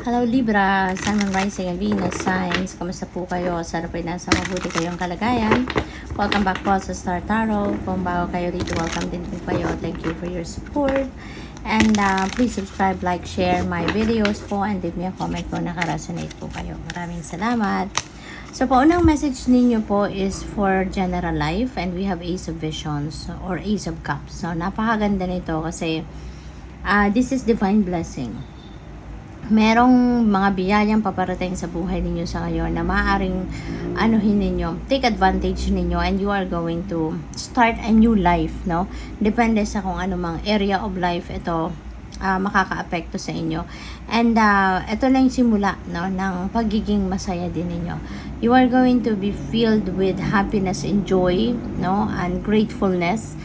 Hello Libra, Sun, Moon, Rising, and Venus signs. Kamusta po kayo? Sana po nasa mabuti kayong kalagayan. Welcome back po sa Star Tarot. Kung bago kayo dito, welcome din po kayo. Thank you for your support. And please subscribe, like, share my videos po, and leave me a comment po na resonate po kayo. Maraming salamat. So po, unang message ninyo po is for general life, and we have Ace of Visions or Ace of Cups. So napakaganda nito kasi this is divine blessing. Merong mga biyayang paparating sa buhay ninyo sa ngayon na maaaring anuhin ninyo, take advantage ninyo, and you are going to start a new life, no? Depende sa kung ano mang area of life ito makaka-apekto sa inyo. And ito na yung simula, no, ng pagiging masaya din ninyo. You are going to be filled with happiness and joy, no, and gratefulness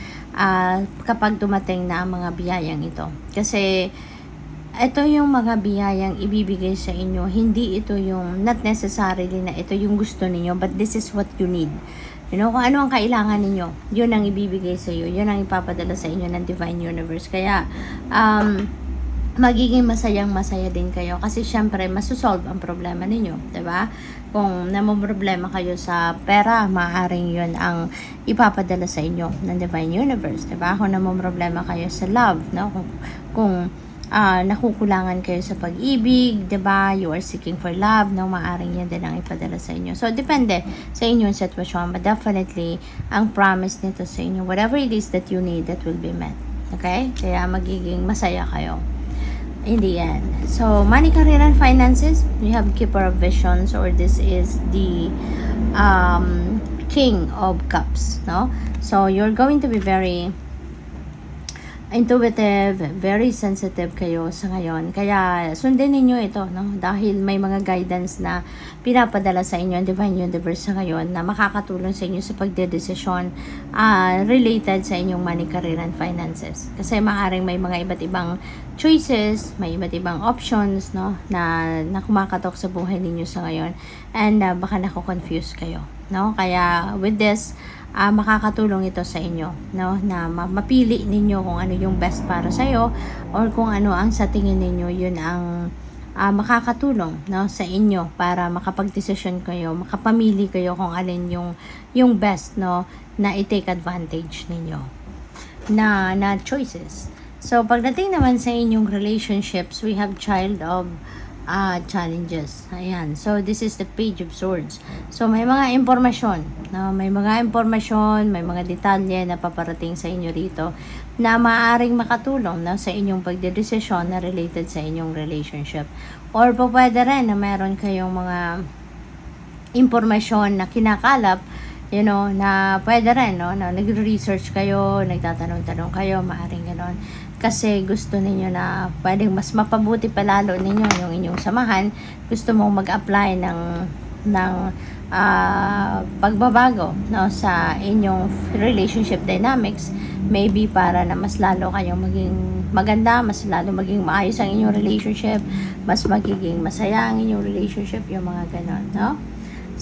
kapag dumating na ang mga biyayang ito. Kasi ito yung mga biyayang ibibigay sa inyo. Hindi ito yung, not necessarily na ito yung gusto ninyo, but this is what you need. You know, kung ano ang kailangan ninyo, yun ang ibibigay sa iyo. Yun ang ipapadala sa inyo ng Divine Universe. Kaya, magiging masayang-masaya din kayo. Kasi syempre, masusolve ang problema ninyo. Diba? Kung namumroblema kayo sa pera, maaaring yun ang ipapadala sa inyo ng Divine Universe. Diba? Kung namumroblema kayo sa love, no? Kung nakukulangan kayo sa pag-ibig, diba? You are seeking for love, no? Maaring yan din ang ipadala sa inyo. So, depende sa inyong sitwasyon, but definitely, ang promise nito sa inyo, whatever it is that you need, that will be met. Okay? Kaya magiging masaya kayo in the end. So, money, career, and finances, you have Keeper of Visions, or this is the King of Cups, no? So, you're going to be very intuitive, very sensitive kayo sa ngayon. Kaya sundin ninyo ito, no? Dahil may mga guidance na pinapadala sa inyo ang Divine Universe sa ngayon na makakatulong sa inyo sa pagdedesisyon related sa inyong money, career, and finances. Kasi maaaring may mga iba't ibang choices, may iba't ibang options, no, na kumakatok sa buhay ninyo sa ngayon, and baka nako-confuse kayo, no? Kaya with this, makakatulong ito sa inyo, no, na mapili ninyo kung ano yung best para sa iyo, or kung ano ang sa tingin ninyo yun ang makakatulong, no, sa inyo para makapagdesisyon kayo, makapamili kayo kung alin yung best, no, na i-take advantage ninyo na choices. So pagdating naman sa inyong relationships, we have Child of challenges. Ayan. So, this is the Page of Swords. So, may mga impormasyon. No? May mga impormasyon, may mga detalye na paparating sa inyo rito na maaaring makatulong, no, sa inyong pagdedesisyon na related sa inyong relationship. Or po pwede rin na meron kayong mga impormasyon na kinakalap, you know, na pwede rin, no, na nagre-research kayo, nagtatanong-tanong kayo, maaaring gano'n. Kasi gusto ninyo na pwedeng mas mapabuti palalo ninyo yung inyong samahan, gusto mong mag-apply ng pagbabago, no, sa inyong relationship dynamics, maybe para na mas lalo kayong maging maganda, mas lalo maging maayos ang inyong relationship, mas magiging masaya ang inyong relationship, yung mga ganon, no?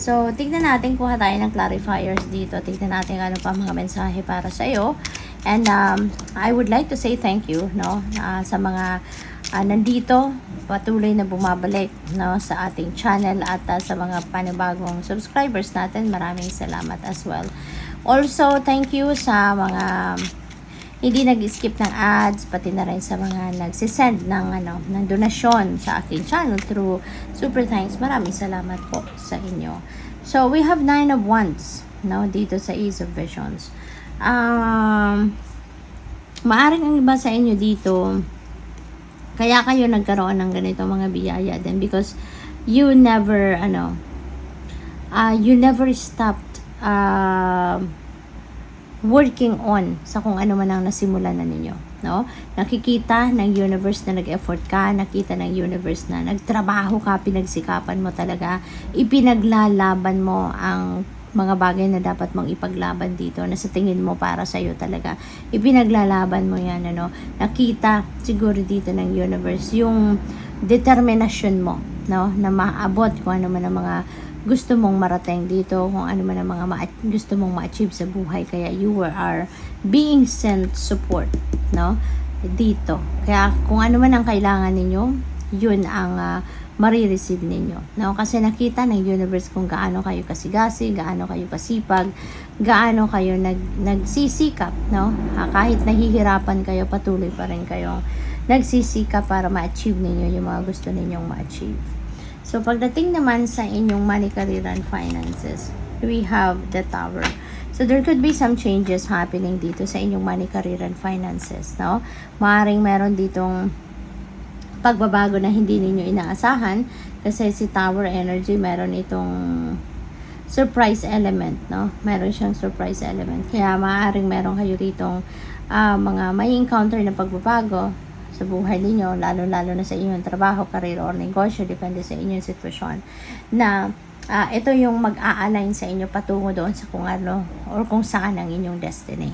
So, tignan natin, kuha tayo ng clarifiers dito. Tignan natin ano pa mga mensahe para sa iyo. And I would like to say thank you, no, sa mga nandito, patuloy na bumabalik, no, sa ating channel, at sa mga panibagong subscribers natin. Maraming salamat as well. Also, thank you sa mga hindi nag-skip ng ads, pati na rin sa mga nagsisend ng donasyon sa aking channel through Super Thanks. Maraming salamat po sa inyo. So, we have 9 of Wands, no, dito sa Ace of Visions. Maaring ang iba sa inyo dito, kaya kayo nagkaroon ng ganito mga biyaya din because you never stopped working on sa kung ano man ang nasimulan na ninyo, no? Nakikita ng universe na nag-effort ka, nakita ng universe na nagtrabaho ka, pinagsikapan mo talaga, ipinaglalaban mo ang mga bagay na dapat mong ipaglaban dito na sa tingin mo para sa iyo talaga. Ipinaglalaban mo yan, ano? Nakita siguro dito ng universe yung determinasyon mo, no? Na maabot kung ano man ang mga gusto mong marating dito, kung ano man ang mga gusto mong ma-achieve sa buhay. Kaya you are being sent support, no? Dito. Kaya kung ano man ang kailangan ninyo, yun ang marireceive ninyo. No? Kasi nakita ng universe kung gaano kayo kasigasi, gaano kayo kasipag, gaano kayo nagsisikap. No? Kahit nahihirapan kayo, patuloy pa rin kayong nagsisikap para ma-achieve ninyo yung mga gusto ninyong ma-achieve. So, pagdating naman sa inyong money, career, and finances, we have the Tower. So, there could be some changes happening dito sa inyong money, career, and finances. No? Maaring meron ditong pagbabago na hindi ninyo inaasahan kasi si Tower Energy meron itong surprise element, no? Meron siyang surprise element. Kaya maaaring meron kayo ditong mga may encounter na pagbabago sa buhay ninyo, lalo-lalo na sa inyong trabaho, career, or negosyo, depende sa inyong sitwasyon, na ito yung mag-a-align sa inyo patungo doon sa kung ano or kung saan ang inyong destiny.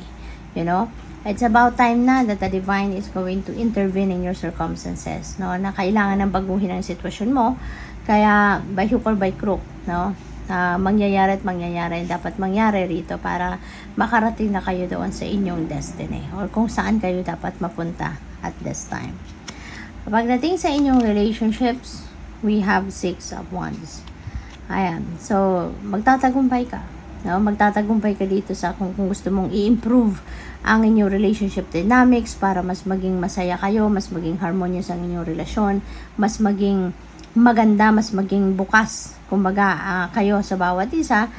You know? It's about time na that the divine is going to intervene in your circumstances. No? Na kailangan ng baguhin ang sitwasyon mo. Kaya, by hook or by crook, no? Mangyayari at mangyayari. Dapat mangyari rito para makarating na kayo doon sa inyong destiny. Or kung saan kayo dapat mapunta at this time. Pagdating sa inyong relationships, we have 6 of Wands. Ayan. So, magtatagumpay ka. No? Magtatagumpay ka dito sa kung gusto mong i-improve ang inyong relationship dynamics para mas maging masaya kayo, mas maging harmonious ang inyong relasyon, mas maging maganda, mas maging bukas. Kumbaga, kayo sa bawat isa,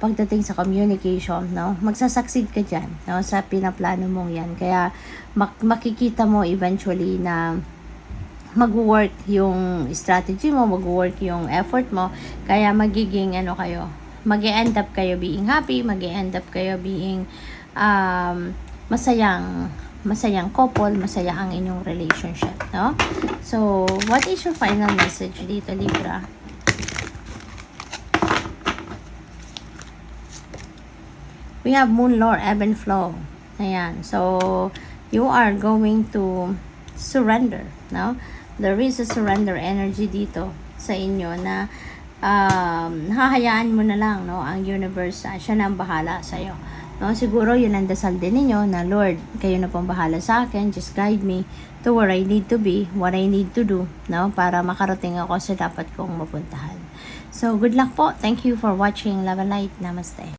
pagdating sa communication, no? Magsasucceed ka dyan, no? Sa pinaplano mong yan. Kaya, makikita mo eventually na mag-work yung strategy mo, mag-work yung effort mo, kaya magiging kayo, mag-end up kayo being happy, mag-end up kayo being masayang couple, masaya ang inyong relationship, no? So, what is your final message dito, Libra? We have Moon, Lord, ebb and flow. Ayan. So, you are going to surrender, no? There is a surrender energy dito sa inyo na hahayaan mo na lang, no? Ang universe, siya na ang bahala sa'yo. No? Siguro yun ang dasal din ninyo na, Lord, kayo na pong bahala sa akin. Just guide me to where I need to be, what I need to do, no? Para makarating ako sa dapat kong mapuntahan. So, good luck po. Thank you for watching. Love and light. Namaste.